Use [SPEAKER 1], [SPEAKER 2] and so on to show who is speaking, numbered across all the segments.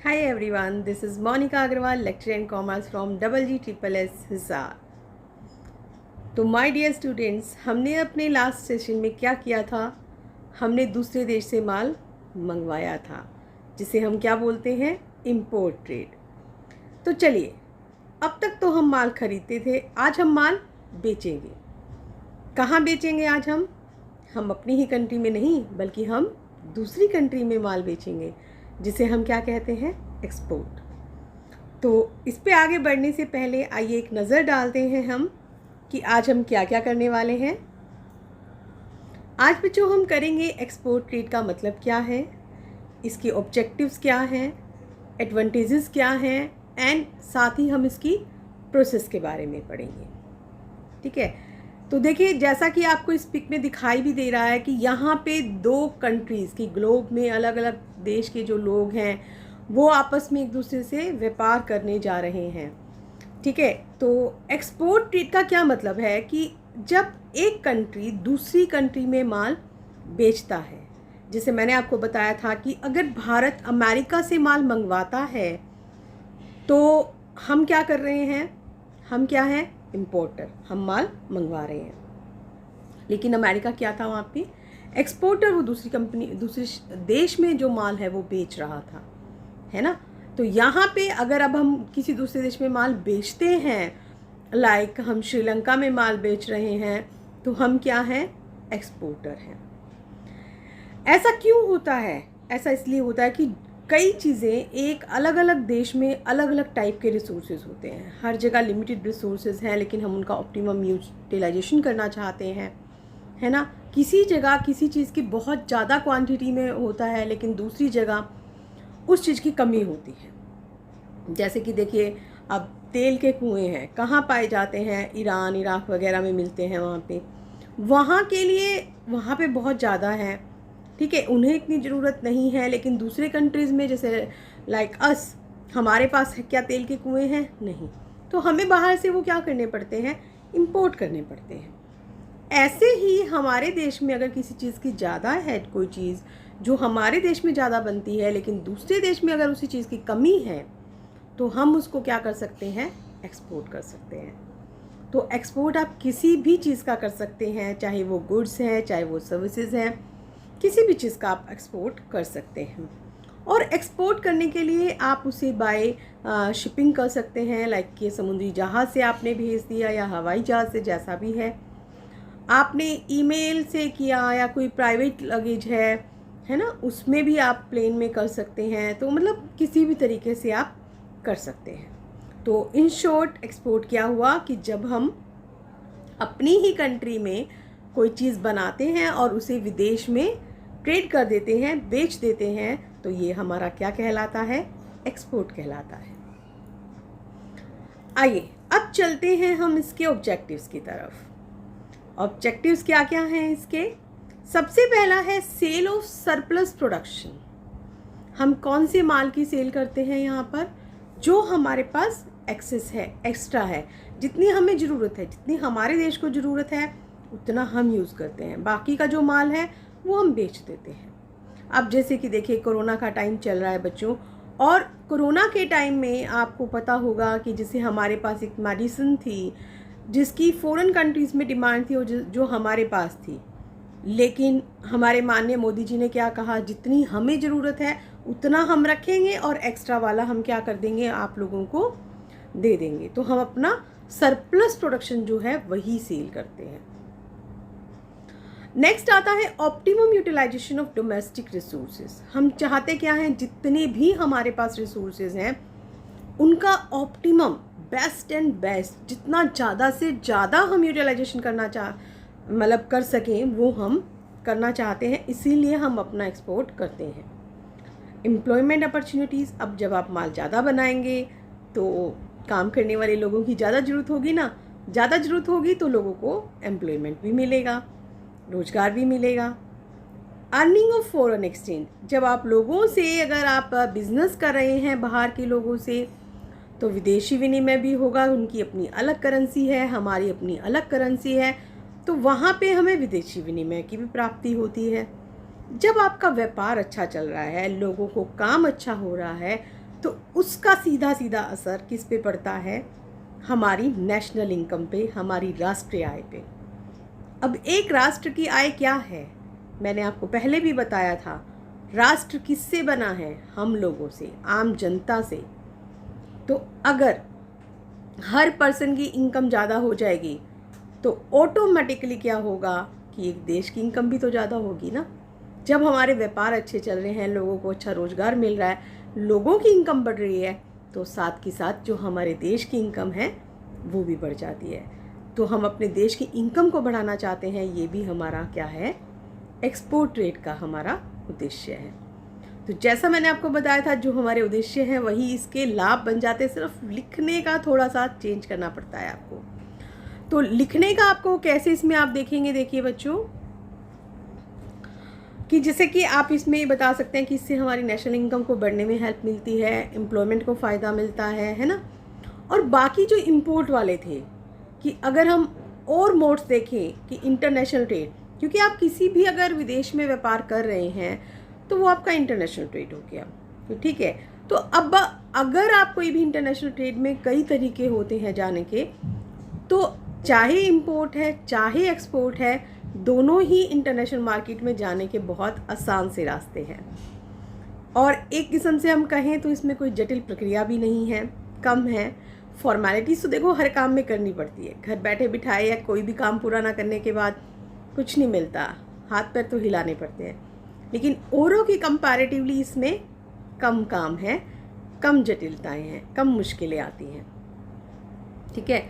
[SPEAKER 1] Hi everyone, this is Monica Agarwal, lecturer in commerce from GGSS Hisar. तो my dear students, हमने अपने last session में क्या किया था? हमने दूसरे देश से माल मंगवाया था, जिसे हम क्या बोलते हैं? Import trade. तो चलिए, अब तक तो हम माल खरीदते थे, आज हम माल बेचेंगे। कहाँ बेचेंगे आज हम अपनी ही कंट्री में नहीं, बल्कि हम दूसरी कंट्री में माल बेचेंगे, जिसे हम क्या कहते हैं? एक्सपोर्ट। तो इस पे आगे बढ़ने से पहले आइए एक नज़र डालते हैं हम कि आज हम क्या क्या करने वाले हैं। आज बच्चों हम करेंगे एक्सपोर्ट ट्रेड का मतलब क्या है, इसके ऑब्जेक्टिव्स क्या हैं, एडवांटेजेस क्या हैं, एंड साथ ही हम इसकी प्रोसेस के बारे में पढ़ेंगे। ठीक है, तो देखिए, जैसा कि आपको इस पिक में दिखाई भी दे रहा है कि यहाँ पे दो कंट्रीज़ की, ग्लोब में अलग अलग देश के जो लोग हैं वो आपस में एक दूसरे से व्यापार करने जा रहे हैं। ठीक है, तो एक्सपोर्ट ट्रेड का क्या मतलब है कि जब एक कंट्री दूसरी कंट्री में माल बेचता है, जैसे मैंने आपको बताया था कि अगर भारत अमेरिका से माल मंगवाता है तो हम क्या कर रहे हैं? हम क्या हैं? इम्पोर्टर। हम माल मंगवा रहे हैं। लेकिन अमेरिका क्या था वहाँ पे? एक्सपोर्टर। वो दूसरी कंपनी, दूसरे देश में जो माल है वो बेच रहा था, है ना। तो यहाँ पे अगर अब हम किसी दूसरे देश में माल बेचते हैं, लाइक हम श्रीलंका में माल बेच रहे हैं, तो हम क्या हैं? एक्सपोर्टर हैं। ऐसा क्यों होता है? ऐसा इसलिए होता है कि कई चीज़ें एक अलग अलग देश में अलग अलग टाइप के रिसोर्सेज होते हैं। हर जगह लिमिटेड रिसोर्सेज हैं, लेकिन हम उनका ऑप्टिमम यूटिलाइजेशन करना चाहते हैं, है ना। किसी जगह किसी चीज़ की बहुत ज़्यादा क्वांटिटी में होता है, लेकिन दूसरी जगह उस चीज़ की कमी होती है। जैसे कि देखिए, अब तेल के कुएं हैं, कहाँ पाए जाते हैं? ईरान, इराक वगैरह में मिलते हैं। वहाँ के लिए वहाँ पे बहुत ज़्यादा है, ठीक है, उन्हें इतनी ज़रूरत नहीं है। लेकिन दूसरे कंट्रीज़ में, जैसे लाइक अस, हमारे पास क्या तेल के कुएं हैं? नहीं। तो हमें बाहर से वो क्या करने पड़ते हैं? इंपोर्ट करने पड़ते हैं। ऐसे ही हमारे देश में अगर किसी चीज़ की ज़्यादा है, कोई चीज़ जो हमारे देश में ज़्यादा बनती है, लेकिन दूसरे देश में अगर उसी चीज़ की कमी है, तो हम उसको क्या कर सकते हैं? एक्सपोर्ट कर सकते हैं। तो एक्सपोर्ट आप किसी भी चीज़ का कर सकते हैं, चाहे वो गुड्स हैं, चाहे वो सर्विसेज हैं, किसी भी चीज़ का आप एक्सपोर्ट कर सकते हैं। और एक्सपोर्ट करने के लिए आप उसे बाय शिपिंग कर सकते हैं, लाइक कि समुद्री जहाज़ से आपने भेज दिया या हवाई जहाज़ से, जैसा भी है। आपने ईमेल से किया या कोई प्राइवेट लगेज है ना, उसमें भी आप प्लेन में कर सकते हैं। तो मतलब किसी भी तरीके से आप कर सकते हैं। तो इन शॉर्ट, एक्सपोर्ट क्या हुआ कि जब हम अपनी ही कंट्री में कोई चीज़ बनाते हैं और उसे विदेश में ट्रेड कर देते हैं, बेच देते हैं, तो ये हमारा क्या कहलाता है? एक्सपोर्ट कहलाता है। आइए अब चलते हैं हम इसके ऑब्जेक्टिव्स की तरफ। ऑब्जेक्टिव्स क्या क्या हैं इसके? सबसे पहला है सेल ऑफ सरप्लस प्रोडक्शन। हम कौन से माल की सेल करते हैं यहाँ पर? जो हमारे पास एक्सेस है, एक्स्ट्रा है, जितनी हमें ज़रूरत है, जितनी हमारे देश को ज़रूरत है, उतना हम यूज़ करते हैं। बाकी का जो माल है वो हम बेच देते हैं। अब जैसे कि देखिए, कोरोना का टाइम चल रहा है बच्चों, और कोरोना के टाइम में आपको पता होगा कि जैसे हमारे पास एक मेडिसिन थी जिसकी फ़ॉरेन कंट्रीज़ में डिमांड थी और जो हमारे पास थी, लेकिन हमारे माननीय मोदी जी ने क्या कहा? जितनी हमें ज़रूरत है उतना हम रखेंगे और एक्स्ट्रा वाला हम क्या कर देंगे? आप लोगों को दे देंगे। तो हम अपना सरप्लस प्रोडक्शन जो है वही सेल करते हैं। नेक्स्ट आता है optimum utilisation of domestic resources. हम चाहते क्या हैं? जितने भी हमारे पास रिसोर्सेज हैं उनका ऑप्टिमम, बेस्ट एंड बेस्ट, जितना ज़्यादा से ज़्यादा हम यूटिलाइजेशन करना मतलब कर सकें, वो हम करना चाहते हैं। इसीलिए हम अपना एक्सपोर्ट करते हैं। एम्प्लॉयमेंट अपॉर्चुनिटीज़, अब जब आप माल ज़्यादा बनाएंगे तो काम करने वाले लोगों की ज़्यादा ज़रूरत होगी ना, ज़्यादा ज़रूरत होगी तो लोगों को एम्प्लॉयमेंट भी मिलेगा, रोज़गार भी मिलेगा। अर्निंग ऑफ फॉरेन एक्सचेंज, जब आप लोगों से, अगर आप बिजनेस कर रहे हैं बाहर के लोगों से, तो विदेशी विनिमय भी होगा। उनकी अपनी अलग करेंसी है, हमारी अपनी अलग करेंसी है, तो वहाँ पे हमें विदेशी विनिमय की भी प्राप्ति होती है। जब आपका व्यापार अच्छा चल रहा है, लोगों को काम अच्छा हो रहा है, तो उसका सीधा सीधा असर किस पे पड़ता है? हमारी नेशनल इनकम पे, हमारी राष्ट्रीय आय पे। अब एक राष्ट्र की आय क्या है? मैंने आपको पहले भी बताया था, राष्ट्र किससे बना है? हम लोगों से, आम जनता से। तो अगर हर पर्सन की इनकम ज़्यादा हो जाएगी तो ऑटोमेटिकली क्या होगा कि एक देश की इनकम भी तो ज़्यादा होगी ना। जब हमारे व्यापार अच्छे चल रहे हैं, लोगों को अच्छा रोज़गार मिल रहा है, लोगों की इनकम बढ़ रही है, तो साथ के साथ जो हमारे देश की इनकम है वो भी बढ़ जाती है। तो हम अपने देश की इनकम को बढ़ाना चाहते हैं, ये भी हमारा क्या है? एक्सपोर्ट ट्रेड का हमारा उद्देश्य है। तो जैसा मैंने आपको बताया था, जो हमारे उद्देश्य हैं वही इसके लाभ बन जाते हैं। सिर्फ लिखने का थोड़ा सा चेंज करना पड़ता है आपको। तो लिखने का आपको कैसे इसमें आप देखेंगे, देखिए बच्चों, कि जैसे कि आप इसमें बता सकते हैं कि इससे हमारी नेशनल इनकम को बढ़ने में हेल्प मिलती है, एम्प्लॉयमेंट को फ़ायदा मिलता है ना। और बाकी जो इम्पोर्ट वाले थे, कि अगर हम और मोड्स देखें कि इंटरनेशनल ट्रेड, क्योंकि आप किसी भी अगर विदेश में व्यापार कर रहे हैं तो वो आपका इंटरनेशनल ट्रेड हो गया, तो ठीक है। तो अब अगर आप कोई भी इंटरनेशनल ट्रेड में कई तरीके होते हैं जाने के, तो चाहे इंपोर्ट है चाहे एक्सपोर्ट है, दोनों ही इंटरनेशनल मार्केट में जाने के बहुत आसान से रास्ते हैं। और एक किस्म से हम कहें तो इसमें कोई जटिल प्रक्रिया भी नहीं है, कम है। फॉर्मेलिटीज़ तो देखो हर काम में करनी पड़ती है, घर बैठे बिठाए या कोई भी काम पूरा ना करने के बाद कुछ नहीं मिलता, हाथ पैर तो हिलाने पड़ते हैं। लेकिन औरों की कंपैरेटिवली इसमें कम काम है, कम जटिलताएं हैं, कम मुश्किलें आती हैं, ठीक है।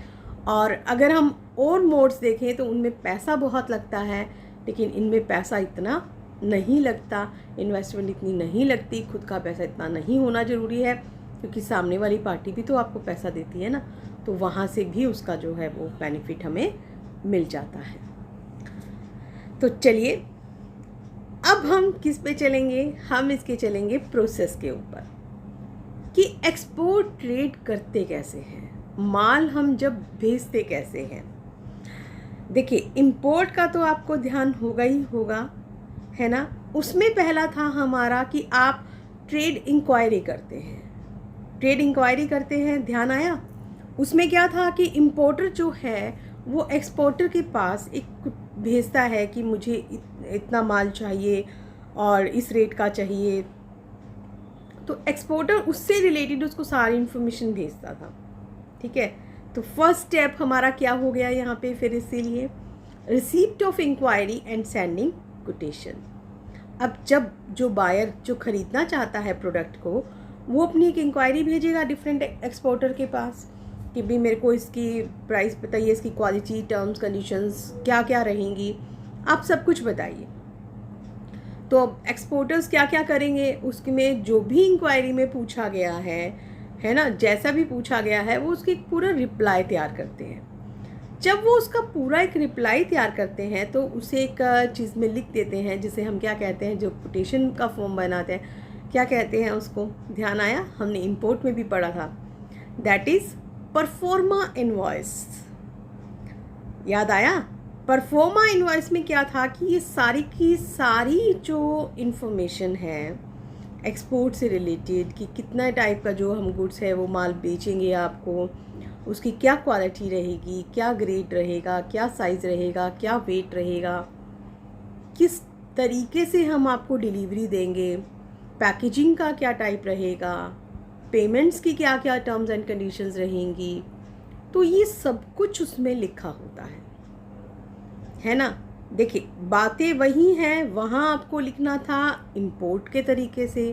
[SPEAKER 1] और अगर हम और मोड्स देखें तो उनमें पैसा बहुत लगता है, लेकिन इनमें पैसा इतना नहीं लगता, इन्वेस्टमेंट इतनी नहीं लगती, खुद का पैसा इतना नहीं होना ज़रूरी है, क्योंकि सामने वाली पार्टी भी तो आपको पैसा देती है ना, तो वहाँ से भी उसका जो है वो बेनिफिट हमें मिल जाता है। तो चलिए अब हम किस पे चलेंगे? हम इसके चलेंगे प्रोसेस के ऊपर, कि एक्सपोर्ट ट्रेड करते कैसे हैं, माल हम जब भेजते कैसे हैं। देखिए, इंपोर्ट का तो आपको ध्यान होगा ही होगा, है ना। उसमें पहला था हमारा कि आप ट्रेड इंक्वायरी करते हैं, ट्रेड इंक्वायरी करते हैं, ध्यान आया। उसमें क्या था कि इंपोर्टर जो है वो एक्सपोर्टर के पास एक भेजता है कि मुझे इतना माल चाहिए और इस रेट का चाहिए, तो एक्सपोर्टर उससे रिलेटेड उसको सारी इन्फॉर्मेशन भेजता था, ठीक है। तो फर्स्ट स्टेप हमारा क्या हो गया यहाँ पे फिर, इसीलिए receipt of inquiry and sending quotation. अब जब जो बायर जो ख़रीदना चाहता है प्रोडक्ट को, वो अपनी एक इंक्वायरी भेजेगा डिफरेंट एक्सपोर्टर के पास कि भी मेरे को इसकी प्राइस बताइए, इसकी क्वालिटी, टर्म्स, कंडीशंस क्या क्या रहेंगी, आप सब कुछ बताइए। तो अब एक्सपोर्टर्स क्या क्या करेंगे, उसमें जो भी इंक्वायरी में पूछा गया है ना, जैसा भी पूछा गया है वो उसकी पूरा रिप्लाई तैयार करते हैं। जब वो उसका पूरा एक रिप्लाई तैयार करते हैं तो उसे एक चीज़ में लिख देते हैं, जिसे हम क्या कहते हैं, जो कोटेशन का फॉर्म बनाते हैं, क्या कहते हैं उसको, ध्यान आया, हमने इंपोर्ट में भी पढ़ा था, दैट इज़ परफॉर्मा इनवॉइस। याद आया? परफॉर्मा इनवॉइस में क्या था कि ये सारी की सारी जो इन्फॉर्मेशन है एक्सपोर्ट से रिलेटेड, कि कितना टाइप का जो हम गुड्स है वो माल बेचेंगे आपको, उसकी क्या क्वालिटी रहेगी, क्या ग्रेड रहेगा, क्या साइज़ रहेगा, क्या वेट रहेगा, किस तरीके से हम आपको डिलीवरी देंगे, पैकेजिंग का क्या टाइप रहेगा, पेमेंट्स की क्या क्या टर्म्स एंड कंडीशंस रहेंगी, तो ये सब कुछ उसमें लिखा होता है ना। देखिए, बातें वही हैं, वहाँ आपको लिखना था इंपोर्ट के तरीके से,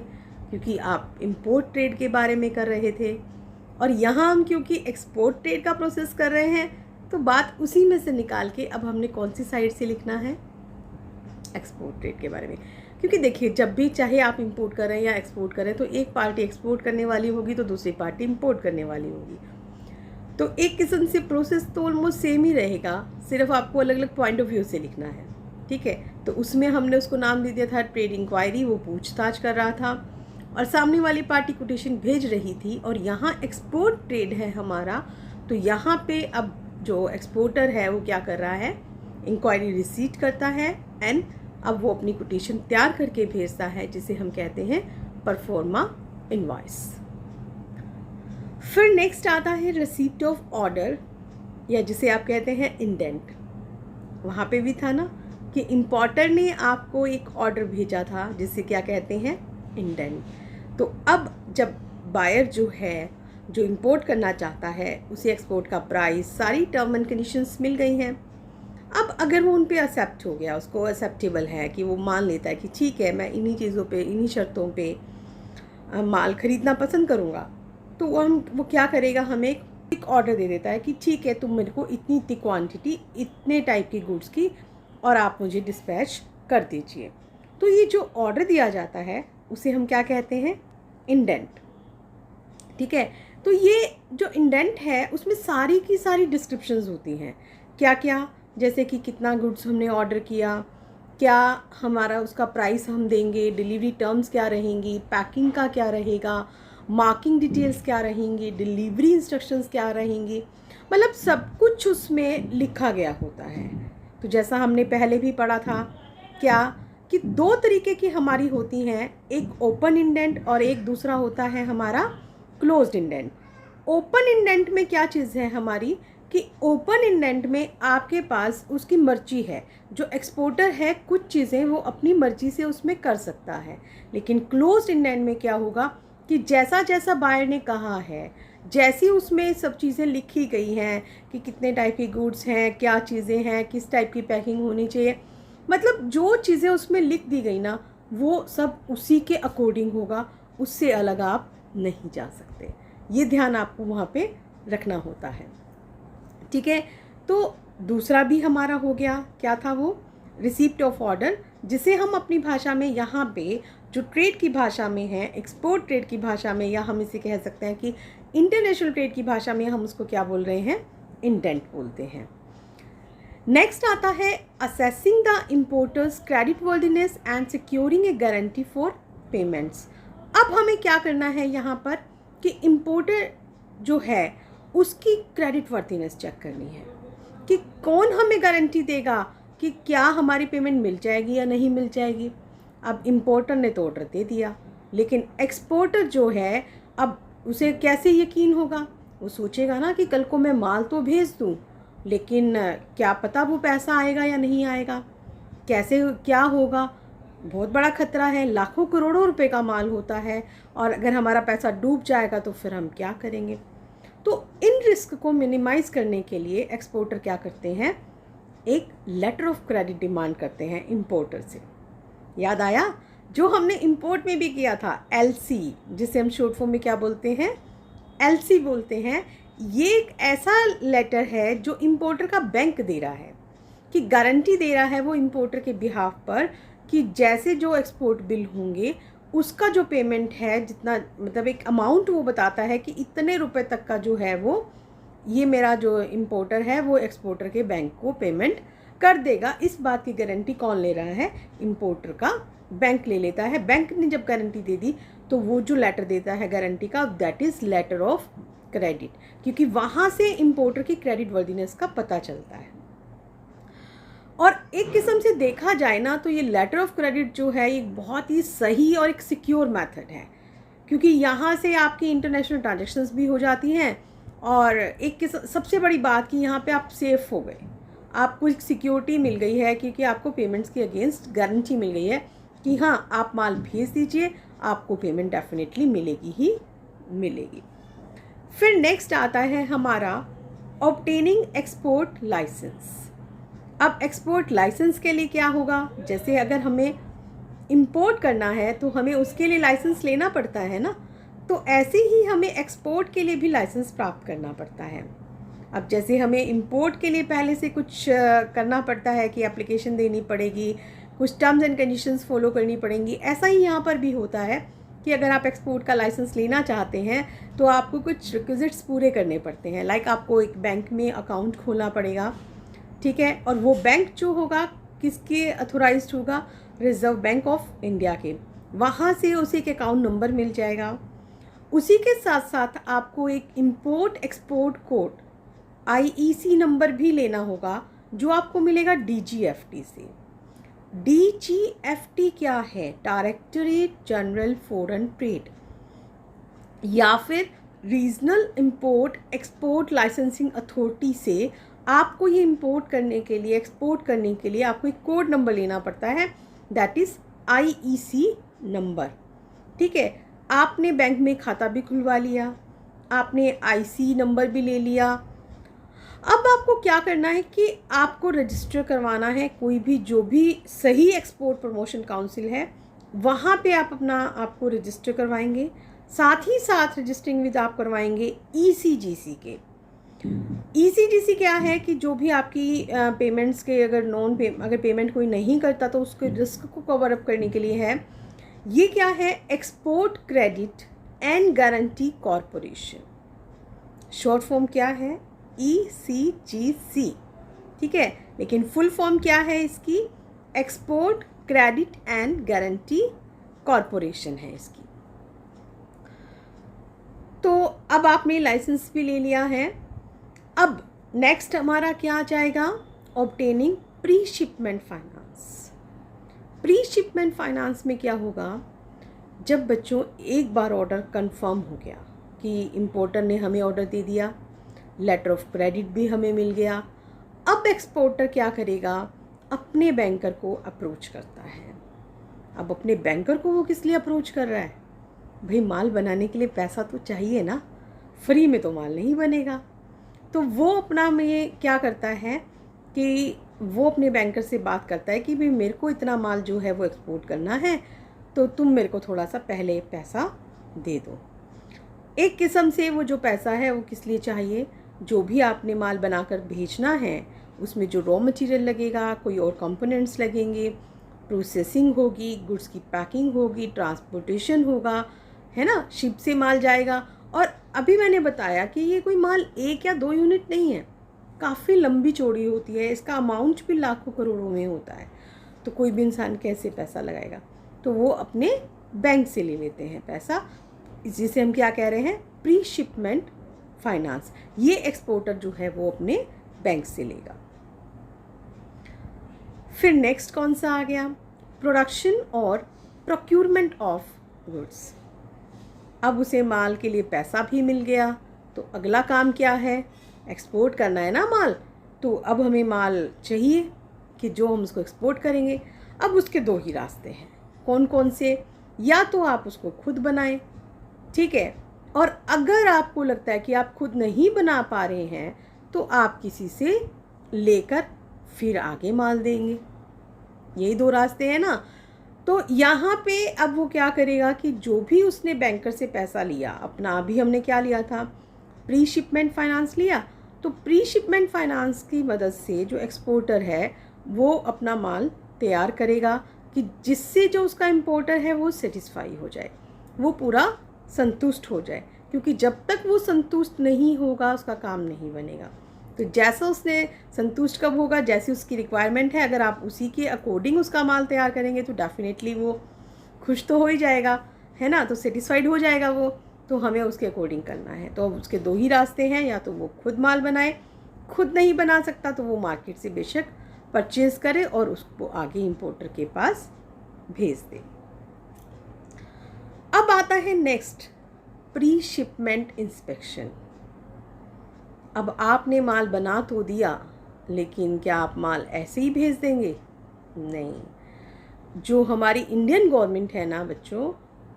[SPEAKER 1] क्योंकि आप इंपोर्ट ट्रेड के बारे में कर रहे थे, और यहाँ हम क्योंकि एक्सपोर्ट ट्रेड का प्रोसेस कर रहे हैं, तो बात उसी में से निकाल के अब हमने कौन सी साइड से लिखना है, एक्सपोर्ट ट्रेड के बारे में। क्योंकि देखिए, जब भी चाहे आप इंपोर्ट करें या एक्सपोर्ट करें, तो एक पार्टी एक्सपोर्ट करने वाली होगी तो दूसरी पार्टी इंपोर्ट करने वाली होगी, तो एक किस्म से प्रोसेस तो ऑलमोस्ट सेम ही रहेगा, सिर्फ आपको अलग अलग पॉइंट ऑफ व्यू से लिखना है, ठीक है। तो उसमें हमने उसको नाम दे दिया था ट्रेड इंक्वायरी, वो पूछताछ कर रहा था और सामने वाली पार्टी कोटेशन भेज रही थी, और यहाँ एक्सपोर्ट ट्रेड है हमारा, तो यहाँ पे अब जो एक्सपोर्टर है वो क्या कर रहा है, इंक्वायरी रिसीट करता है एंड अब वो अपनी कोटेशन तैयार करके भेजता है, जिसे हम कहते हैं परफॉर्मा इनवॉइस। फिर नेक्स्ट आता है रिसीप्ट ऑफ ऑर्डर, या जिसे आप कहते हैं इंडेंट। वहाँ पे भी था ना कि इम्पोर्टर ने आपको एक ऑर्डर भेजा था जिसे क्या कहते हैं, इंडेंट। तो अब जब बायर जो है, जो इंपोर्ट करना चाहता है, उसे एक्सपोर्ट का प्राइस, सारी टर्म एंड कंडीशंस मिल गई हैं। अब अगर वो उन पे एक्सेप्ट हो गया, उसको एक्सेप्टेबल है कि वो मान लेता है कि ठीक है मैं इन्हीं चीज़ों पे, इन्हीं शर्तों पे माल ख़रीदना पसंद करूँगा, तो वो क्या करेगा, हमें एक ऑर्डर दे देता है कि ठीक है तुम मेरे को इतनी इतनी क्वांटिटी, इतने टाइप की गुड्स की, और आप मुझे डिस्पैच कर दीजिए। तो ये जो ऑर्डर दिया जाता है उसे हम क्या कहते हैं, इंडेंट। ठीक है, तो ये जो इंडेंट है उसमें सारी की सारी डिस्क्रिप्शंस होती हैं। क्या क्या, जैसे कि कितना गुड्स हमने ऑर्डर किया, क्या हमारा उसका प्राइस हम देंगे, डिलीवरी टर्म्स क्या रहेंगी, पैकिंग का क्या रहेगा, मार्किंग डिटेल्स क्या रहेंगी, डिलीवरी इंस्ट्रक्शंस क्या रहेंगी, मतलब सब कुछ उसमें लिखा गया होता है। तो जैसा हमने पहले भी पढ़ा था क्या, कि दो तरीके की हमारी होती हैं, एक ओपन इंडेंट और एक दूसरा होता है हमारा क्लोज्ड इंडेंट। ओपन इंडेंट में क्या चीज़ है हमारी, कि ओपन इंडेंट में आपके पास उसकी मर्जी है, जो एक्सपोर्टर है कुछ चीज़ें वो अपनी मर्जी से उसमें कर सकता है। लेकिन क्लोज्ड इंडेंट में क्या होगा कि जैसा जैसा बायर ने कहा है, जैसी उसमें सब चीज़ें लिखी गई हैं कि कितने टाइप की गुड्स हैं, क्या चीज़ें हैं, किस टाइप की पैकिंग होनी चाहिए, मतलब जो चीज़ें उसमें लिख दी गई ना, वो सब उसी के अकॉर्डिंग होगा, उससे अलग आप नहीं जा सकते। ये ध्यान आपको वहाँ पे रखना होता है। ठीक है, तो दूसरा भी हमारा हो गया, क्या था वो, रिसीप्ट ऑफ ऑर्डर, जिसे हम अपनी भाषा में यहाँ पे जो ट्रेड की भाषा में है, एक्सपोर्ट ट्रेड की भाषा में, या हम इसे कह सकते हैं कि इंटरनेशनल ट्रेड की भाषा में हम उसको क्या बोल रहे हैं, इंडेंट बोलते हैं। नेक्स्ट आता है assessing the importers credit worthiness and securing A guarantee for payments. अब हमें क्या करना है यहाँ पर कि इम्पोर्टर जो है उसकी क्रेडिट वर्दीनेस चेक करनी है कि कौन हमें गारंटी देगा कि क्या हमारी पेमेंट मिल जाएगी या नहीं मिल जाएगी। अब इम्पोर्टर ने तो ऑर्डर दे दिया, लेकिन एक्सपोर्टर जो है, अब उसे कैसे यकीन होगा, वो सोचेगा ना कि कल को मैं माल तो भेज दूँ, लेकिन क्या पता वो पैसा आएगा या नहीं आएगा, कैसे क्या होगा, बहुत बड़ा खतरा है, लाखों करोड़ों रुपए का माल होता है, और अगर हमारा पैसा डूब जाएगा तो फिर हम क्या करेंगे। तो इन रिस्क को मिनिमाइज़ करने के लिए एक्सपोर्टर क्या करते हैं, एक लेटर ऑफ क्रेडिट डिमांड करते हैं इम्पोर्टर से। याद आया जो हमने इंपोर्ट में भी किया था, एलसी, जिसे हम शॉर्ट फॉर्म में क्या बोलते हैं, एलसी बोलते हैं। ये एक ऐसा लेटर है जो इंपोर्टर का बैंक दे रहा है, कि गारंटी दे रहा है वो इंपोर्टर के बिहाफ पर कि जैसे जो एक्सपोर्ट बिल होंगे उसका जो पेमेंट है, जितना मतलब एक अमाउंट वो बताता है कि इतने रुपए तक का जो है वो, ये मेरा जो इंपोर्टर है वो एक्सपोर्टर के बैंक को पेमेंट कर देगा। इस बात की गारंटी कौन ले रहा है, इंपोर्टर का बैंक ले लेता है। बैंक ने जब गारंटी दे दी तो वो जो लेटर देता है गारंटी का, that is letter of credit, क्योंकि वहाँ से इंपोर्टर की क्रेडिट वर्दीनेस का पता चलता है। और एक किस्म से देखा जाए ना तो ये लेटर ऑफ क्रेडिट जो है एक बहुत ही सही और एक सिक्योर मेथड है, क्योंकि यहाँ से आपकी इंटरनेशनल ट्रांजैक्शंस भी हो जाती हैं, और एक सबसे बड़ी बात कि यहाँ पे आप सेफ़ हो गए, आपको एक सिक्योरिटी मिल गई है, क्योंकि आपको पेमेंट्स के अगेंस्ट गारंटी मिल गई है कि हाँ आप माल भेज दीजिए, आपको पेमेंट डेफिनेटली मिलेगी ही मिलेगी। फिर नेक्स्ट आता है हमारा ऑब्टेनिंग एक्सपोर्ट लाइसेंस। अब एक्सपोर्ट लाइसेंस के लिए क्या होगा, जैसे अगर हमें इंपोर्ट करना है तो हमें उसके लिए लाइसेंस लेना पड़ता है ना, तो ऐसे ही हमें एक्सपोर्ट के लिए भी लाइसेंस प्राप्त करना पड़ता है। अब जैसे हमें इंपोर्ट के लिए पहले से कुछ करना पड़ता है कि एप्लीकेशन देनी पड़ेगी, कुछ टर्म्स एंड कंडीशंस फॉलो करनी पड़ेंगी, ऐसा ही यहाँ पर भी होता है कि अगर आप एक्सपोर्ट का लाइसेंस लेना चाहते हैं तो आपको कुछ रिक्विजिट्स पूरे करने पड़ते हैं। लाइक आपको एक बैंक में अकाउंट खोलना पड़ेगा, ठीक है, और वो बैंक जो होगा किसके अथोराइज्ड होगा, रिजर्व बैंक ऑफ इंडिया के, वहाँ से उसी के अकाउंट नंबर मिल जाएगा। उसी के साथ साथ आपको एक import export code IEC number भी लेना होगा, जो आपको मिलेगा DGFT से। DGFT क्या है, डायरेक्टरेट जनरल फॉरेन ट्रेड, या फिर regional import export licensing authority से आपको ये इंपोर्ट करने के लिए, एक्सपोर्ट करने के लिए आपको एक कोड नंबर लेना पड़ता है, दैट इज़ IEC नंबर। ठीक है, आपने बैंक में खाता भी खुलवा लिया, आपने IC नंबर भी ले लिया। अब आपको क्या करना है कि आपको रजिस्टर करवाना है कोई भी, जो भी सही एक्सपोर्ट प्रमोशन काउंसिल है वहाँ पे आप अपना आपको रजिस्टर करवाएंगे। साथ ही साथ रजिस्टरिंग विद आप करवाएंगे ECGC के। ECGC क्या है कि जो भी आपकी पेमेंट्स के अगर पेमेंट कोई नहीं करता तो उसके रिस्क को कवर अप करने के लिए है। ये क्या है? Export credit and guarantee corporation. Short form क्या है? ECGC। ठीक है, लेकिन फुल फॉर्म क्या है इसकी? Export credit and guarantee corporation है इसकी। तो अब आपने लाइसेंस भी ले लिया है। अब नेक्स्ट हमारा क्या आ जाएगा? Obtaining pre shipment finance. Pre shipment finance में क्या होगा? जब बच्चों एक बार ऑर्डर कंफर्म हो गया कि इंपोर्टर ने हमें ऑर्डर दे दिया, लेटर ऑफ क्रेडिट भी हमें मिल गया, अब एक्सपोर्टर क्या करेगा? अपने बैंकर को अप्रोच करता है। अब अपने बैंकर को वो किस लिए अप्रोच कर रहा है? भाई माल बनाने के लिए पैसा तो चाहिए ना, फ्री में तो माल नहीं बनेगा। तो वो अपना में क्या करता है कि वो अपने बैंकर से बात करता है कि भाई मेरे को इतना माल जो है वो एक्सपोर्ट करना है, तो तुम मेरे को थोड़ा सा पहले पैसा दे दो। एक किस्म से वो जो पैसा है वो किस लिए चाहिए? जो भी आपने माल बनाकर भेजना है उसमें जो रॉ मटेरियल लगेगा, कोई और कंपोनेंट्स लगेंगे, प्रोसेसिंग होगी, गुड्स की पैकिंग होगी, ट्रांसपोर्टेशन होगा, है ना, शिप से माल जाएगा। और अभी मैंने बताया कि ये कोई माल 1 या 2 यूनिट नहीं है, काफ़ी लंबी चौड़ी होती है, इसका अमाउंट भी लाखों करोड़ों में होता है। तो कोई भी इंसान कैसे पैसा लगाएगा? तो वो अपने बैंक से ले लेते हैं पैसा, जिसे हम क्या कह रहे हैं? Pre shipment finance. ये एक्सपोर्टर जो है वो अपने बैंक से लेगा। फिर नेक्स्ट कौन सा आ गया? प्रोडक्शन और प्रोक्यूरमेंट ऑफ गुड्स। अब उसे माल के लिए पैसा भी मिल गया, तो अगला काम क्या है? एक्सपोर्ट करना है ना माल। तो अब हमें माल चाहिए कि जो हम उसको एक्सपोर्ट करेंगे। अब उसके 2 ही रास्ते हैं। कौन कौन से? या तो आप उसको खुद बनाएं, ठीक है, और अगर आपको लगता है कि आप खुद नहीं बना पा रहे हैं तो आप किसी से लेकर फिर आगे माल देंगे। यही 2 रास्ते हैं ना। तो यहाँ पे अब वो क्या करेगा कि जो भी उसने बैंकर से पैसा लिया अपना, अभी हमने क्या लिया था? प्री शिपमेंट फाइनेंस लिया। तो प्री शिपमेंट फाइनेंस की मदद से जो एक्सपोर्टर है वो अपना माल तैयार करेगा कि जिससे जो उसका इंपोर्टर है वो सेटिस्फाई हो जाए, वो पूरा संतुष्ट हो जाए, क्योंकि जब तक वो संतुष्ट नहीं होगा उसका काम नहीं बनेगा। तो जैसा उसने संतुष्ट कब होगा? जैसी उसकी रिक्वायरमेंट है, अगर आप उसी के अकॉर्डिंग उसका माल तैयार करेंगे तो डेफिनेटली वो खुश तो हो ही जाएगा, है ना, तो सेटिस्फाइड हो जाएगा वो। तो हमें उसके अकॉर्डिंग करना है। तो अब उसके 2 ही रास्ते हैं, या तो वो खुद माल बनाए, खुद नहीं बना सकता तो वो मार्केट से बेशक परचेज करे और उसको आगे इंपोर्टर के पास भेज दे। अब आता है नेक्स्ट, प्री शिपमेंट इंस्पेक्शन। अब आपने माल बना तो दिया, लेकिन क्या आप माल ऐसे ही भेज देंगे? नहीं। जो हमारी इंडियन गवर्नमेंट है ना बच्चों,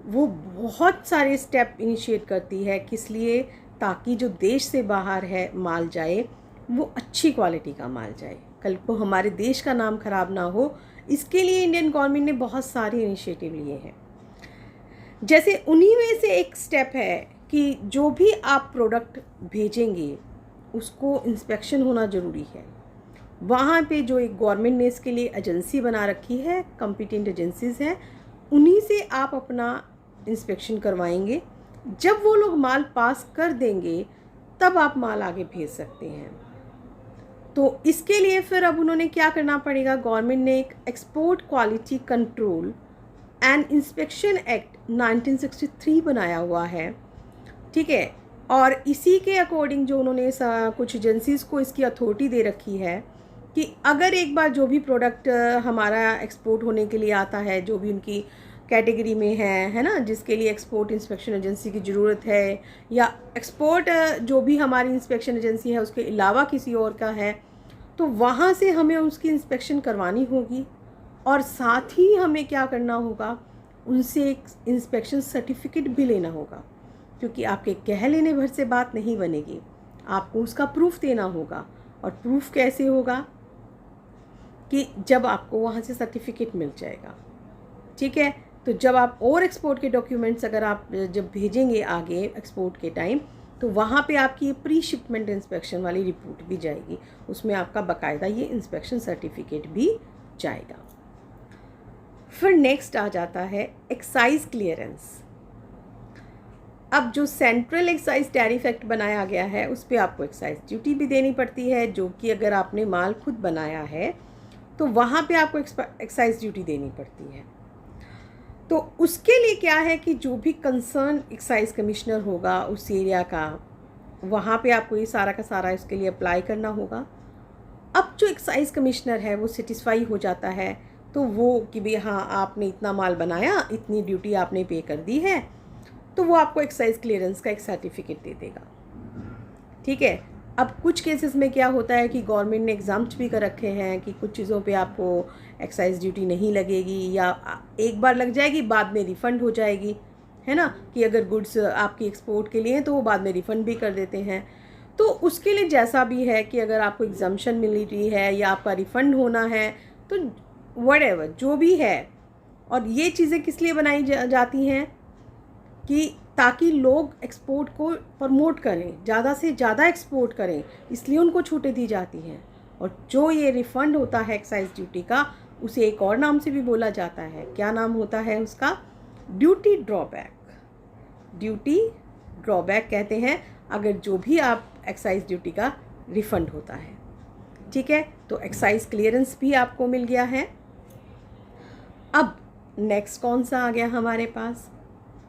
[SPEAKER 1] वो बहुत सारे स्टेप इनिशिएट करती है। किस लिए? ताकि जो देश से बाहर है माल जाए वो अच्छी क्वालिटी का माल जाए, कल को हमारे देश का नाम खराब ना हो। इसके लिए इंडियन गवर्नमेंट ने बहुत सारे इनिशिएटिव लिए हैं। जैसे उन्हीं में से एक स्टेप है कि जो भी आप प्रोडक्ट भेजेंगे उसको इंस्पेक्शन होना ज़रूरी है। वहाँ पे जो एक गवर्नमेंट ने इसके लिए एजेंसी बना रखी है, कॉम्पिटेंट एजेंसीज़ हैं, उन्हीं से आप अपना इंस्पेक्शन करवाएंगे। जब वो लोग माल पास कर देंगे तब आप माल आगे भेज सकते हैं। तो इसके लिए फिर अब उन्होंने क्या करना पड़ेगा? गवर्नमेंट ने एक export quality control and inspection act 1963 बनाया हुआ है, ठीक है। और इसी के अकॉर्डिंग जो उन्होंने कुछ एजेंसीज़ को इसकी अथॉरिटी दे रखी है कि अगर एक बार जो भी प्रोडक्ट हमारा एक्सपोर्ट होने के लिए आता है, जो भी उनकी कैटेगरी में है ना, जिसके लिए एक्सपोर्ट इंस्पेक्शन एजेंसी की ज़रूरत है, या एक्सपोर्ट जो भी हमारी इंस्पेक्शन एजेंसी है उसके अलावा किसी और का है, तो वहाँ से हमें उसकी इंस्पेक्शन करवानी होगी। और साथ ही हमें क्या करना होगा, उनसे एक इंस्पेक्शन सर्टिफिकेट भी लेना होगा, क्योंकि आपके कह लेने भर से बात नहीं बनेगी, आपको उसका प्रूफ देना होगा। और प्रूफ कैसे होगा, कि जब आपको वहाँ से सर्टिफिकेट मिल जाएगा, ठीक है। तो जब आप और एक्सपोर्ट के डॉक्यूमेंट्स अगर आप जब भेजेंगे आगे एक्सपोर्ट के टाइम, तो वहाँ पे आपकी प्री शिपमेंट इंस्पेक्शन वाली रिपोर्ट भी जाएगी, उसमें आपका बाकायदा ये इंस्पेक्शन सर्टिफिकेट भी जाएगा। फिर नेक्स्ट आ जाता है एक्साइज क्लियरेंस। अब जो सेंट्रल एक्साइज टैरिफ एक्ट बनाया गया है उस पर आपको एक्साइज ड्यूटी भी देनी पड़ती है, जो कि अगर आपने माल खुद बनाया है तो वहाँ पे आपको एक्साइज ड्यूटी देनी पड़ती है। तो उसके लिए क्या है कि जो भी कंसर्न एक्साइज कमिश्नर होगा उस एरिया का, वहाँ पे आपको ये सारा का सारा इसके लिए अप्लाई करना होगा। अब जो एक्साइज कमिश्नर है वो सेटिस्फाई हो जाता है, तो वो कि भाई हाँ आपने इतना माल बनाया, इतनी ड्यूटी आपने पे कर दी है, तो वो आपको एक्साइज क्लियरेंस का एक सर्टिफिकेट दे देगा, ठीक है। अब कुछ केसेस में क्या होता है कि गवर्नमेंट ने एग्जाम्प्ट भी कर रखे हैं कि कुछ चीज़ों पे आपको एक्साइज ड्यूटी नहीं लगेगी, या एक बार लग जाएगी बाद में रिफ़ंड हो जाएगी, है ना, कि अगर गुड्स आपकी एक्सपोर्ट के लिए हैं तो वो बाद में रिफ़ंड भी कर देते हैं। तो उसके लिए जैसा भी है कि अगर आपको एग्जम्पशन मिल रही है या आपका रिफ़ंड होना है, तो व्हाटएवर जो भी है। और ये चीज़ें किस लिए बनाई जाती हैं, कि ताकि लोग एक्सपोर्ट को प्रमोट करें, ज़्यादा से ज़्यादा एक्सपोर्ट करें, इसलिए उनको छूटें दी जाती हैं। और जो ये रिफ़ंड होता है एक्साइज ड्यूटी का, उसे एक और नाम से भी बोला जाता है। क्या नाम होता है उसका? Duty drawback. ड्यूटी ड्रॉबैक कहते हैं अगर जो भी आप एक्साइज ड्यूटी का रिफ़ंड होता है, ठीक है। तो एक्साइज क्लियरेंस भी आपको मिल गया है। अब नेक्स्ट कौन सा आ गया हमारे पास?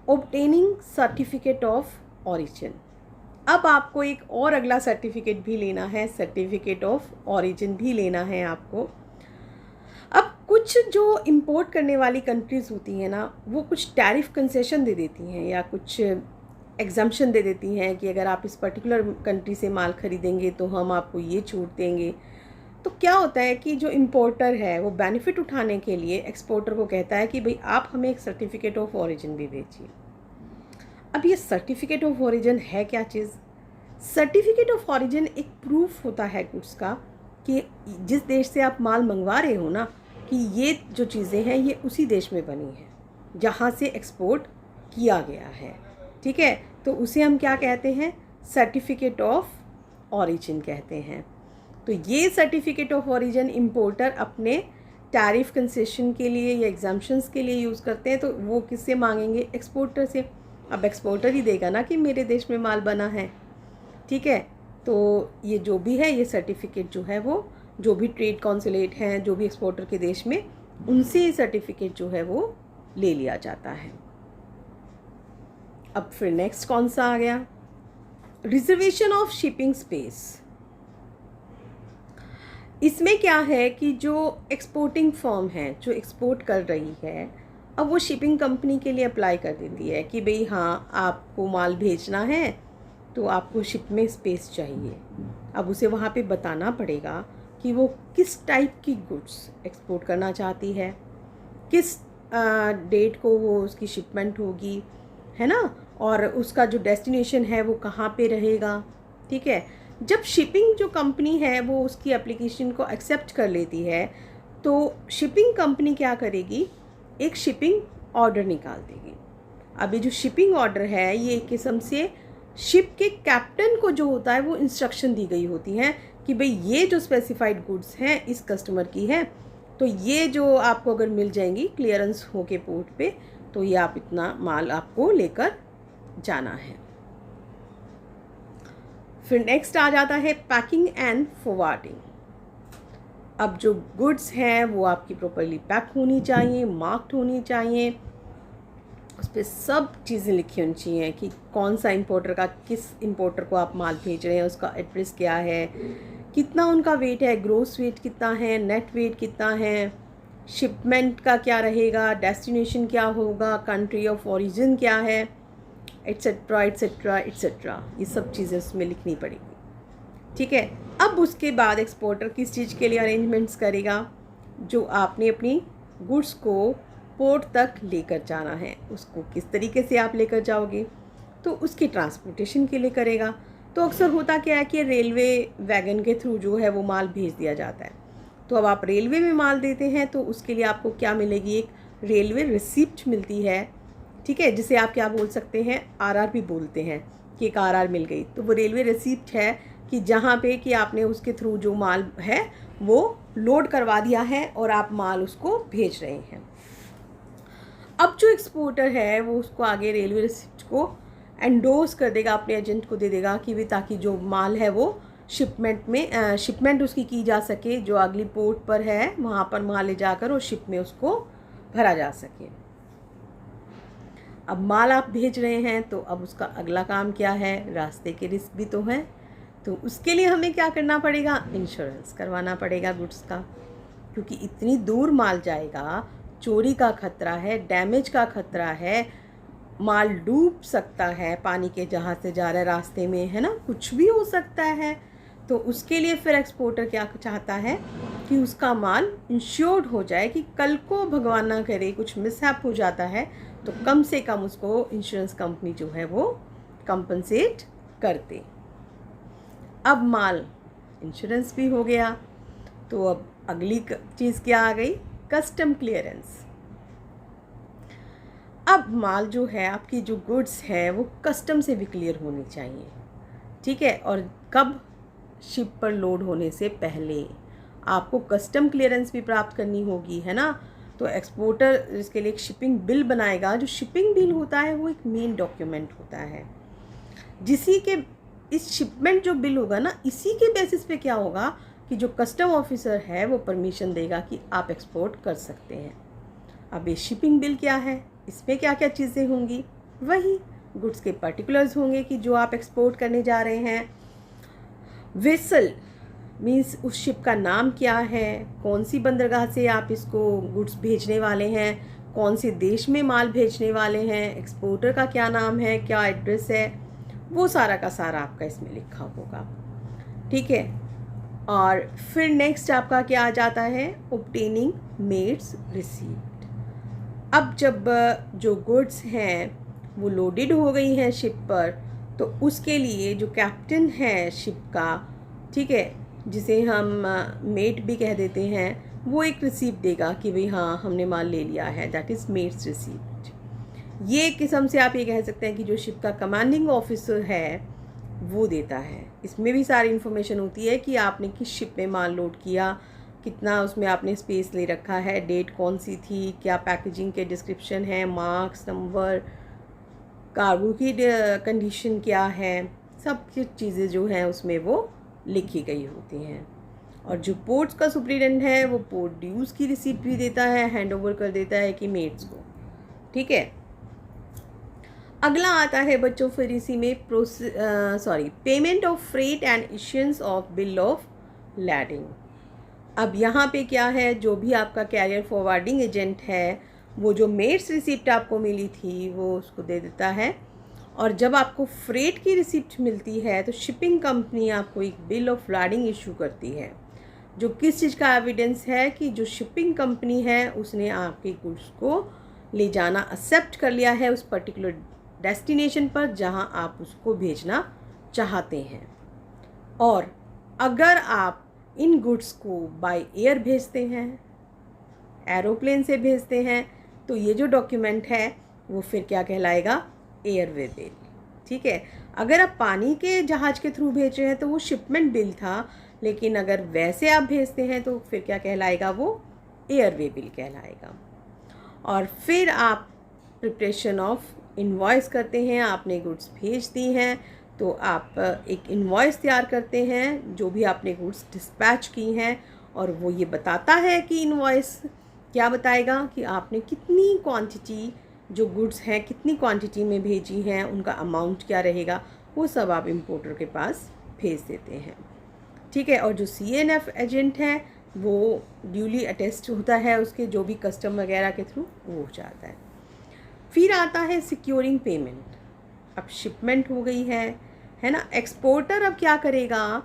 [SPEAKER 1] Obtaining certificate of origin. अब आपको एक और अगला सर्टिफिकेट भी लेना है, सर्टिफिकेट ऑफ ऑरिजिन भी लेना है आपको। अब कुछ जो इंपोर्ट करने वाली कंट्रीज़ होती हैं ना, वो कुछ टैरिफ कंसेशन दे देती हैं या कुछ एग्जम्पशन दे देती हैं कि अगर आप इस पर्टिकुलर कंट्री से माल ख़रीदेंगे तो हम आपको ये छूट देंगे। तो क्या होता है कि जो इम्पोर्टर है वो बेनिफिट उठाने के लिए एक्सपोर्टर को कहता है कि भाई आप हमें एक सर्टिफिकेट ऑफ ओरिजिन भी भेजिए। अब ये सर्टिफिकेट ऑफ ओरिजिन है क्या चीज़? सर्टिफिकेट ऑफ ओरिजिन एक प्रूफ होता है गुड्स का, कि जिस देश से आप माल मंगवा रहे हो ना, कि ये जो चीज़ें हैं ये उसी देश में बनी है जहाँ से एक्सपोर्ट किया गया है, ठीक है। तो उसे हम क्या कहते हैं? सर्टिफिकेट ऑफ ओरिजिन कहते हैं। तो ये सर्टिफिकेट ऑफ ओरिजिन इंपोर्टर अपने टैरिफ कंसेशन के लिए या एग्जाम्पशंस के लिए यूज़ करते हैं। तो वो किससे मांगेंगे? एक्सपोर्टर से। अब एक्सपोर्टर ही देगा ना कि मेरे देश में माल बना है, ठीक है। तो ये जो भी है, ये सर्टिफिकेट जो है वो जो भी ट्रेड कॉन्सुलेट हैं जो भी एक्सपोर्टर के देश में, उनसे ये सर्टिफिकेट जो है वो ले लिया जाता है। अब फिर नेक्स्ट कौन सा आ गया? Reservation of shipping space. इसमें क्या है कि जो एक्सपोर्टिंग फर्म है जो एक्सपोर्ट कर रही है, अब वो शिपिंग कंपनी के लिए अप्लाई कर देती है कि भाई हाँ आपको माल भेजना है तो आपको शिप में स्पेस चाहिए। अब उसे वहाँ पे बताना पड़ेगा कि वो किस टाइप की गुड्स एक्सपोर्ट करना चाहती है, किस डेट को वो उसकी शिपमेंट होगी, है ना, और उसका जो डेस्टिनेशन है वो कहाँ पे रहेगा, ठीक है। जब शिपिंग जो कंपनी है वो उसकी एप्लीकेशन को एक्सेप्ट कर लेती है, तो शिपिंग कंपनी क्या करेगी? एक शिपिंग ऑर्डर निकाल देगी। अब ये जो शिपिंग ऑर्डर है ये एक किस्म से शिप के कैप्टन को जो होता है वो इंस्ट्रक्शन दी गई होती हैं कि भाई ये जो स्पेसिफाइड गुड्स हैं इस कस्टमर की है, तो ये जो आपको अगर मिल जाएंगी क्लियरेंस हो के पोर्ट पे, तो ये आप इतना माल आपको लेकर जाना है। फिर नेक्स्ट आ जाता है पैकिंग एंड फॉरवर्डिंग। अब जो गुड्स हैं वो आपकी प्रॉपर्ली पैक होनी चाहिए, मार्क्ड होनी चाहिए, उस पर सब चीज़ें लिखी होनी चाहिए कि कौन सा इंपोर्टर का, किस इंपोर्टर को आप माल भेज रहे हैं, उसका एड्रेस क्या है, कितना उनका वेट है, ग्रोस वेट कितना है, नेट वेट कितना है, शिपमेंट का क्या रहेगा, डेस्टिनेशन क्या होगा, कंट्री ऑफ ओरिजिन क्या है, एट्सेट्रा एट्सेट्रा एट्सेट्रा, ये सब चीज़ें उसमें लिखनी पड़ेगी। ठीक है। अब उसके बाद एक्सपोर्टर किस चीज़ के लिए अरेंजमेंट्स करेगा, जो आपने अपनी गुड्स को पोर्ट तक लेकर जाना है, उसको किस तरीके से आप लेकर जाओगे, तो उसकी ट्रांसपोर्टेशन के लिए करेगा। तो अक्सर होता क्या है कि रेलवे वैगन के थ्रू जो है वो माल भेज दिया जाता है। तो अब आप रेलवे में माल देते हैं तो उसके लिए आपको क्या मिलेगी, एक रेलवे रिसिप्ट मिलती है। ठीक है, जिसे आप क्या बोल सकते हैं, आरआर भी बोलते हैं कि एक आरआर मिल गई। तो वो रेलवे रिसिप्ट है कि जहाँ पे कि आपने उसके थ्रू जो माल है वो लोड करवा दिया है और आप माल उसको भेज रहे हैं। अब जो एक्सपोर्टर है वो उसको आगे रेलवे रिसिप्ट को एंडोर्स कर देगा, अपने एजेंट को दे देगा कि भी, ताकि जो माल है वो शिपमेंट उसकी की जा सके, जो अगली पोर्ट पर है वहाँ पर माल ले जाकर और शिप में उसको भरा जा सके। अब माल आप भेज रहे हैं तो अब उसका अगला काम क्या है, रास्ते के रिस्क भी तो हैं। तो उसके लिए हमें क्या करना पड़ेगा, इंश्योरेंस करवाना पड़ेगा गुड्स का, क्योंकि इतनी दूर माल जाएगा, चोरी का खतरा है, डैमेज का खतरा है, माल डूब सकता है, पानी के जहाँ से जा रहा है रास्ते में, है ना, कुछ भी हो सकता है। तो उसके लिए फिर एक्सपोर्टर क्या चाहता है कि उसका माल इंश्योर्ड हो जाए, कि कल को भगवान ना करे कुछ मिसहैप हो जाता है तो कम से कम उसको इंश्योरेंस कंपनी जो है वो कंपनसेट करते। अब माल इंश्योरेंस भी हो गया, तो अब अगली चीज़ क्या आ गई, कस्टम क्लियरेंस। अब माल जो है, आपकी जो गुड्स है वो कस्टम से भी क्लियर होनी चाहिए। ठीक है, और कब, शिप पर लोड होने से पहले आपको कस्टम क्लियरेंस भी प्राप्त करनी होगी, है ना। तो एक्सपोर्टर इसके लिए एक शिपिंग बिल बनाएगा। जो शिपिंग बिल होता है वो एक मेन डॉक्यूमेंट होता है, जिसी के इस शिपमेंट जो बिल होगा ना, इसी के बेसिस पे क्या होगा कि जो कस्टम ऑफिसर है वो परमिशन देगा कि आप एक्सपोर्ट कर सकते हैं। अब ये शिपिंग बिल क्या है, इसमें क्या क्या चीज़ें होंगी, वही गुड्स के पर्टिकुलर्स होंगे कि जो आप एक्सपोर्ट करने जा रहे हैं। वेसल मीन्स उस शिप का नाम क्या है, कौन सी बंदरगाह से आप इसको गुड्स भेजने वाले हैं, कौन से देश में माल भेजने वाले हैं, एक्सपोर्टर का क्या नाम है, क्या एड्रेस है, वो सारा का सारा आपका इसमें लिखा होगा। ठीक है, और फिर नेक्स्ट आपका क्या आ जाता है, ऑब्टेनिंग मेड्स रिसीप्ट। अब जब जो गुड्स हैं वो लोडेड हो गई हैं शिप पर, तो उसके लिए जो कैप्टन है शिप का, ठीक है, जिसे हम मेट भी कह देते हैं, वो एक रिसीप्ट देगा कि भाई हाँ हमने माल ले लिया है, दैट इज़ मेट्स रिसीप्ट। ये एक किस्म से आप ये कह सकते हैं कि जो शिप का कमांडिंग ऑफिसर है वो देता है। इसमें भी सारी इन्फॉर्मेशन होती है कि आपने किस शिप में माल लोड किया, कितना उसमें आपने स्पेस ले रखा है, डेट कौन सी थी, क्या पैकेजिंग के डिस्क्रिप्शन है, मार्क्स नंबर, कार्गो की कंडीशन क्या है, सब कुछ चीज़ें जो हैं उसमें वो लिखी गई होती हैं। और जो पोर्ट्स का सुप्रिटेंडेंट है वो पोर्ट ड्यूज़ की रिसीप्ट भी देता है, हैंड ओवर कर देता है कि मेट्स को। ठीक है, अगला आता है बच्चों फिर इसी में payment of freight and issuance of bill of lading. अब यहाँ पे क्या है, जो भी आपका कैरियर फॉरवर्डिंग एजेंट है वो जो मेट्स रिसिप्ट आपको मिली थी वो उसको दे देता है, और जब आपको फ्रेट की रिसिप्ट मिलती है तो शिपिंग कंपनी आपको एक बिल ऑफ लैडिंग इशू करती है, जो किस चीज़ का एविडेंस है कि जो शिपिंग कंपनी है उसने आपके गुड्स को ले जाना एक्सेप्ट कर लिया है उस पर्टिकुलर डेस्टिनेशन पर जहां आप उसको भेजना चाहते हैं। और अगर आप इन गुड्स को बाय एयर भेजते हैं, एरोप्लेन से भेजते हैं, तो ये जो डॉक्यूमेंट है वो फिर क्या कहलाएगा, एयरवे बिल। ठीक है, अगर आप पानी के जहाज़ के थ्रू भेज रहे हैं तो वो शिपमेंट बिल था, लेकिन अगर वैसे आप भेजते हैं तो फिर क्या कहलाएगा, वो एयरवे बिल कहलाएगा। और फिर आप प्रिपरेशन ऑफ इनवॉइस करते हैं, आपने गुड्स भेज दी हैं तो आप एक इनवॉइस तैयार करते हैं जो भी आपने गुड्स डिस्पैच की हैं, और वो ये बताता है कि इनवॉइस क्या बताएगा कि आपने कितनी क्वांटिटी जो गुड्स हैं कितनी क्वांटिटी में भेजी हैं, उनका अमाउंट क्या रहेगा, वो सब आप इम्पोर्टर के पास भेज देते हैं। ठीक है, और जो CNF एजेंट है वो ड्यूली अटेस्ट होता है, उसके जो भी कस्टम वगैरह के थ्रू वो हो जाता है। फिर आता है सिक्योरिंग पेमेंट। अब शिपमेंट हो गई है ना। एक्सपोर्टर अब क्या करेगा,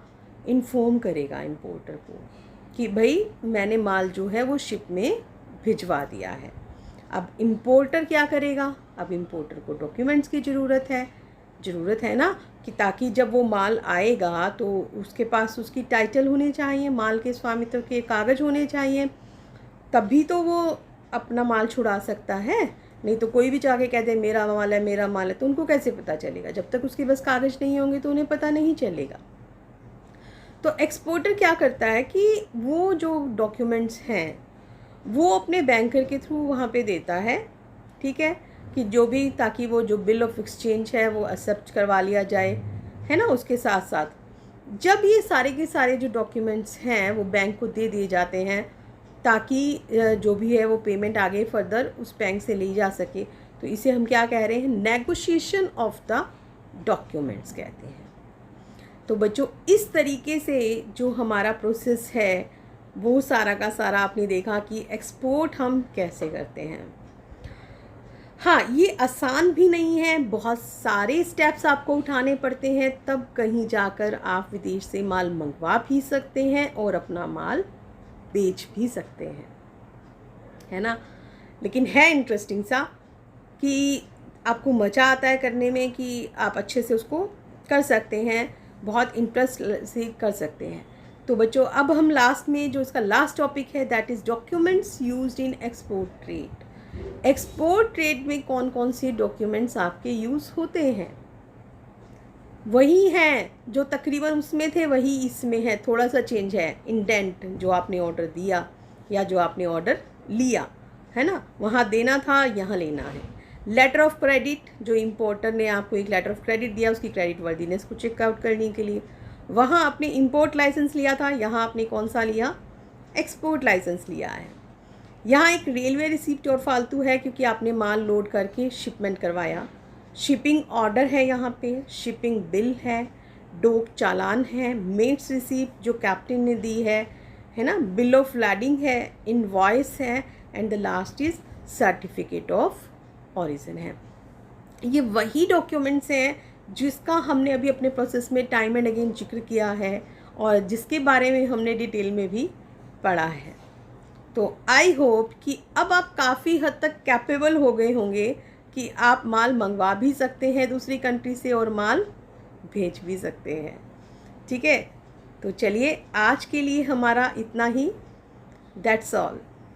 [SPEAKER 1] इन्फॉर्म करेगा इंपोर्टर को कि भाई मैंने माल जो है वो शिप में भिजवा दिया है। अब इंपोर्टर क्या करेगा, अब इंपोर्टर को डॉक्यूमेंट्स की ज़रूरत है ना, कि ताकि जब वो माल आएगा तो उसके पास उसकी टाइटल होनी चाहिए, माल के स्वामित्व के कागज़ होने चाहिए, तभी तो वो अपना माल छुड़ा सकता है। नहीं तो कोई भी जाके कह दे मेरा माल है, तो उनको कैसे पता चलेगा? जब तक उसके पास कागज़ नहीं होंगे तो उन्हें पता नहीं चलेगा। तो एक्सपोर्टर क्या करता है कि वो जो डॉक्यूमेंट्स हैं वो अपने बैंकर के थ्रू वहाँ पे देता है, ठीक है, कि जो भी, ताकि वो जो बिल ऑफ एक्सचेंज है वो एक्सेप्ट करवा लिया जाए, है ना। उसके साथ साथ जब ये सारे के सारे जो डॉक्यूमेंट्स हैं वो बैंक को दे दिए जाते हैं, ताकि जो भी है वो पेमेंट आगे फर्दर उस बैंक से ली जा सके, तो इसे हम क्या कह रहे हैं, नेगोशिएशन ऑफ द डॉक्यूमेंट्स कहते हैं। तो बच्चों इस तरीके से जो हमारा प्रोसेस है वो सारा का सारा आपने देखा कि एक्सपोर्ट हम कैसे करते हैं। हाँ, ये आसान भी नहीं है, बहुत सारे स्टेप्स आपको उठाने पड़ते हैं, तब कहीं जाकर आप विदेश से माल मंगवा भी सकते हैं और अपना माल बेच भी सकते हैं, है ना। लेकिन है इंटरेस्टिंग सा कि आपको मज़ा आता है करने में, कि आप अच्छे से उसको कर सकते हैं, बहुत इंटरेस्ट से कर सकते हैं। तो बच्चों अब हम लास्ट में जो इसका लास्ट टॉपिक है that is documents used in export trade. Export trade में कौन कौन से डॉक्यूमेंट्स आपके यूज़ होते हैं, वही हैं जो तकरीबन उसमें थे वही इसमें है, थोड़ा सा चेंज है। इंडेंट जो आपने ऑर्डर दिया या जो आपने ऑर्डर लिया, है ना, वहाँ देना था, यहाँ लेना है। लेटर ऑफ क्रेडिट, जो इंपोर्टर ने आपको एक लेटर ऑफ क्रेडिट दिया उसकी क्रेडिट वर्दीनेस को चेकआउट करने के लिए, वहाँ आपने इंपोर्ट लाइसेंस लिया था, यहाँ आपने कौन सा लिया, एक्सपोर्ट लाइसेंस लिया है। यहाँ एक रेलवे रिसिप्ट और फालतू है क्योंकि आपने माल लोड करके शिपमेंट करवाया। शिपिंग ऑर्डर है, यहाँ पे शिपिंग बिल है, डोक चालान है, मेट्स रिसिप्ट जो कैप्टन ने दी है ना, बिल ऑफ लैडिंग है, इनवॉइस है, and the last is certificate of origin है। ये वही डॉक्यूमेंट्स हैं जिसका हमने अभी अपने प्रोसेस में टाइम एंड अगेन जिक्र किया है और जिसके बारे में हमने डिटेल में भी पढ़ा है। तो आई होप कि अब आप काफ़ी हद तक कैपेबल हो गए होंगे कि आप माल मंगवा भी सकते हैं दूसरी कंट्री से और माल भेज भी सकते हैं, ठीक है। तो चलिए आज के लिए हमारा इतना ही, दैट्स ऑल।